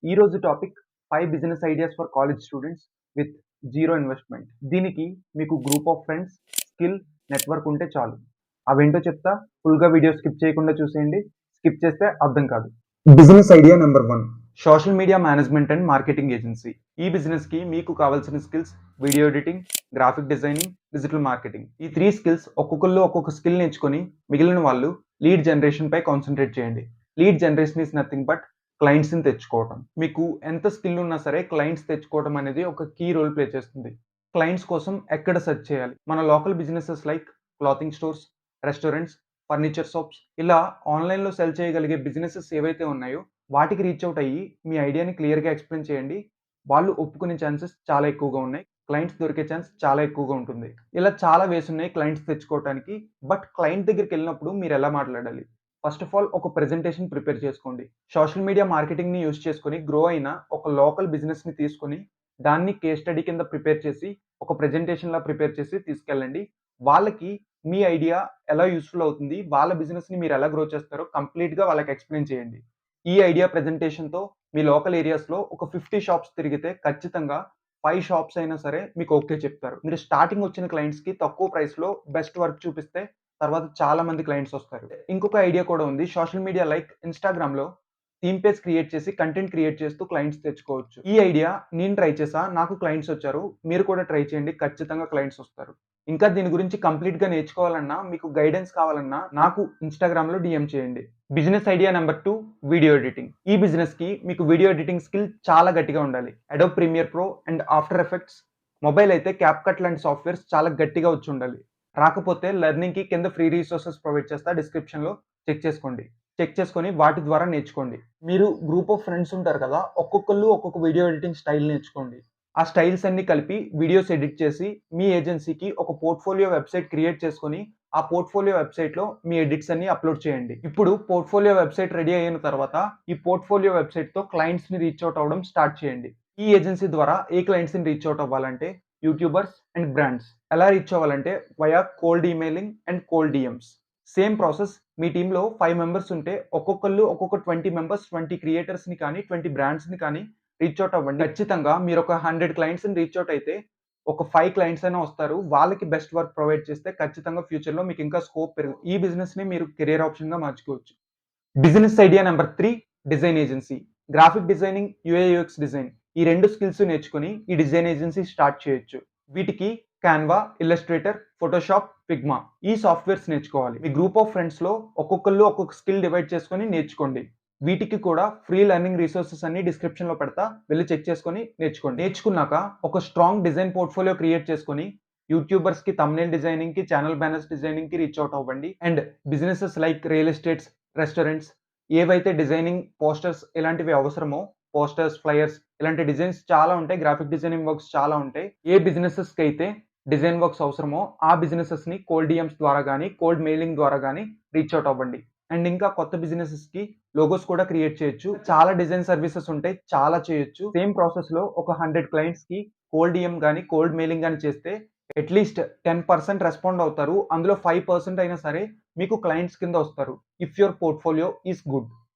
ఈ రోజు topic 5 business ideas for college students with zero investment. దీనికి మీకు group of friends, skill, network ఉంటే చాలు. అవేంటో చెప్తా. ఫుల్గా వీడియో స్కిప్ చేయకుండా చూసేయండి. స్కిప్ చేస్తే అర్థం కాదు. Business idea number 1, social media management and marketing agency. ఈ బిజినెస్ కి మీకు కావాల్సిన skills video editing, graphic designing, digital marketing. ఈ 3 స్కిల్స్ ఒక్కొక్కళ్ళు ఒక్కొక్క స్కిల్ నేర్చుకొని మిగిలిన వాళ్ళు లీడ్ జనరేషన్ పై కాన్సన్ట్రేట్ చేయండి. Lead generation is nothing but clients ని తెచ్చుకోవటం. మీకు ఎంత స్కిల్ ఉన్నా సరే క్లయింట్స్ తెచ్చుకోవడం అనేది ఒక కీ రోల్ ప్లే చేస్తుంది. క్లయింట్స్ కోసం ఎక్కడ సెర్చ్ చేయాలి? మన local businesses like clothing stores, restaurants, furniture shops, ఇలా ఆన్లైన్లో సెల్ చేయగలిగే బిజినెసెస్ ఏవైతే ఉన్నాయో వాటికి రీచ్ అవుట్ అయ్యి మీ ఐడియాని క్లియర్గా ఎక్స్ప్లెయిన్ చేయండి. వాళ్ళు ఒప్పుకునే ఛాన్సెస్ చాలా ఎక్కువగా ఉన్నాయి. క్లయింట్స్ దొరికే ఛాన్స్ చాలా ఎక్కువగా ఉంటుంది. ఇలా చాలా వేస్ ఉన్నాయి క్లయింట్స్ తెచ్చుకోవడానికి. బట్ క్లయింట్ దగ్గరికి వెళ్ళినప్పుడు మీరు ఎలా మాట్లాడాలి? ఫస్ట్ ఆఫ్ ఆల్ ఒక ప్రెజెంటేషన్ ప్రిపేర్ చేసుకోండి. సోషల్ మీడియా మార్కెటింగ్ని యూజ్ చేసుకొని గ్రో అయిన ఒక లోకల్ బిజినెస్ని తీసుకొని దాన్ని కేస్ స్టడీ కింద ప్రిపేర్ చేసి ఒక ప్రెజెంటేషన్లా ప్రిపేర్ చేసి తీసుకెళ్ళండి. వాళ్ళకి మీ ఐడియా ఎలా యూస్ఫుల్ అవుతుంది, వాళ్ళ బిజినెస్ని మీరు ఎలా గ్రో చేస్తారో కంప్లీట్గా వాళ్ళకి ఎక్స్ప్లెయిన్ చేయండి. ఈ ఐడియా ప్రెజెంటేషన్తో మీ లోకల్ ఏరియాస్లో ఒక 50 షాప్స్ తిరిగితే ఖచ్చితంగా 5 షాప్స్ అయినా సరే మీకు ఓకే చెప్తారు. మీరు స్టార్టింగ్ వచ్చిన క్లయింట్స్కి తక్కువ ప్రైస్లో బెస్ట్ వర్క్ చూపిస్తే తర్వాత చాలా మంది క్లయింట్స్ వస్తారు. ఇంకొక ఐడియా కూడా ఉంది. సోషల్ మీడియా లైక్ ఇన్స్టాగ్రామ్లో థీమ్ పేజ్ క్రియేట్ చేసి కంటెంట్ క్రియేట్ చేస్తూ క్లయింట్స్ తెచ్చుకోవచ్చు. ఈ ఐడియా నేను ట్రై చేసా, నాకు క్లయింట్స్ వచ్చారు. మీరు కూడా ట్రై చేయండి, ఖచ్చితంగా క్లయింట్స్ వస్తారు. ఇంకా దీని గురించి కంప్లీట్గా నేర్చుకోవాలన్నా, మీకు గైడెన్స్ కావాలన్నా నాకు ఇన్స్టాగ్రామ్లో డిఎం చేయండి. Business idea number 2, video editing. ఈ బిజినెస్కి మీకు వీడియో ఎడిటింగ్ స్కిల్ చాలా గట్టిగా ఉండాలి. Adobe Premiere Pro and after effects, mobile అయితే క్యాప్కట్ లాంటి సాఫ్ట్వేర్స్ చాలా గట్టిగా వచ్చి ఉండాలి. రాకపోతే లెర్నింగ్కి కింద ఫ్రీ రిసోర్సెస్ ప్రొవైడ్ చేస్తా, డిస్క్రిప్షన్లో చెక్ చేసుకోండి. చెక్ చేసుకొని వాటి ద్వారా నేర్చుకోండి. మీరు గ్రూప్ ఆఫ్ ఫ్రెండ్స్ ఉంటారు కదా, ఒక్కొక్కళ్ళు ఒక్కొక్క వీడియో ఎడిటింగ్ స్టైల్ నేర్చుకోండి. ఆ స్టైల్స్ అన్ని కలిపి వీడియోస్ ఎడిట్ చేసి మీ ఏజెన్సీకి ఒక పోర్ట్ఫోలియో వెబ్సైట్ క్రియేట్ చేసుకొని ఆ పోర్ట్ఫోలియో వెబ్సైట్లో మీ ఎడిట్స్ అన్ని అప్లోడ్ చేయండి. ఇప్పుడు పోర్ట్ఫోలియో వెబ్సైట్ రెడీ అయిన తర్వాత ఈ పోర్ట్ఫోలియో వెబ్సైట్తో క్లయింట్స్ని రీచ్ అవుట్ అవ్వడం స్టార్ట్ చేయండి. ఈ ఏజెన్సీ ద్వారా ఏ క్లయింట్స్ని రీచ్ అవుట్ అవ్వాలంటే యూట్యూబర్స్ అండ్ బ్రాండ్స్. ఎలా రీచ్ అవ్వాలంటే via cold emailing and cold DMs. Same process. మీ టీంలో 5 మెంబర్స్ ఉంటే ఒక్కొక్కళ్ళు ఒక్కొక్క 20 మెంబర్స్, 20 క్రియేటర్స్ని కానీ 20 బ్రాండ్స్ని కానీ రీచ్ అవుట్ అవ్వండి. ఖచ్చితంగా మీరు ఒక 100 క్లయింట్స్ని రీచ్ అవుట్ అయితే ఒక 5 క్లయింట్స్ అయినా వస్తారు. వాళ్ళకి బెస్ట్ వర్క్ ప్రొవైడ్ చేస్తే ఖచ్చితంగా ఫ్యూచర్లో మీకు ఇంకా స్కోప్ పెరుగుతుంది. ఈ బిజినెస్ని మీరు కెరియర్ ఆప్షన్గా మార్చుకోవచ్చు. Business idea number 3, design agency. Graphic designing, UI UX design, ఈ 2 స్కిల్స్ నేర్చుకుని ఈ డిజైన్ ఏజెన్సీ స్టార్ట్ చేయొచ్చు. వీటికి కాన్వా, ఇల్లస్ట్రేటర్, ఫోటోషాప్, ఫిగ్మా ఈ సాఫ్ట్వేర్స్ నేర్చుకోవాలి. మీ గ్రూప్ ఆఫ్ ఫ్రెండ్స్లో ఒక్కొక్కళ్ళు ఒక్కొక్క స్కిల్ డివైడ్ చేసుకొని నేర్చుకోండి. వీటికి కూడా ఫ్రీ లెర్నింగ్ రిసోర్సెస్ అన్ని డిస్క్రిప్షన్లో పెడతా, వెళ్ళి చెక్ చేసుకొని నేర్చుకోండి. నేర్చుకున్నాక ఒక స్ట్రాంగ్ డిజైన్ పోర్ట్ఫోలియో క్రియేట్ చేసుకొని యూట్యూబర్స్కి తమ్నెయిల్ డిజైనింగ్కి, ఛానల్ బ్యానర్స్ డిజైనింగ్కి రీచ్ అవుట్ అవ్వండి. And businesses like real estates, restaurants, ఏవైతే డిజైనింగ్ పోస్టర్స్ ఇలాంటివి అవసరమో, పోస్టర్స్, ఫ్లయర్స్ ఇలాంటి డిజైన్స్ చాలా ఉంటాయి. గ్రాఫిక్ డిజైనింగ్ వర్క్స్ చాలా ఉంటాయి. ఏ బిజినెసెస్కి అయితే డిజైన్ వర్క్స్ అవసరమో ఆ బిజినెసెస్ని కోల్డ్ డిఎమ్స్ ద్వారా కానీ కోల్డ్ మెయిలింగ్ ద్వారా కానీ రీచ్ అవుట్ అవ్వండి. అండ్ ఇంకా కొత్త బిజినెసెస్కి లోగోస్ కూడా క్రియేట్ చేయొచ్చు. చాలా డిజైన్ సర్వీసెస్ ఉంటాయి, చాలా చేయొచ్చు. సేమ్ ప్రాసెస్లో ఒక 100 క్లయింట్స్కి కోల్డ్ డిఎం కానీ కోల్డ్ మెయిలింగ్ కానీ చేస్తే అట్లీస్ట్ 10% రెస్పాండ్ అవుతారు. అందులో 5% అయినా సరే మీకు క్లయింట్స్ కింద వస్తారు. If your portfolio is good.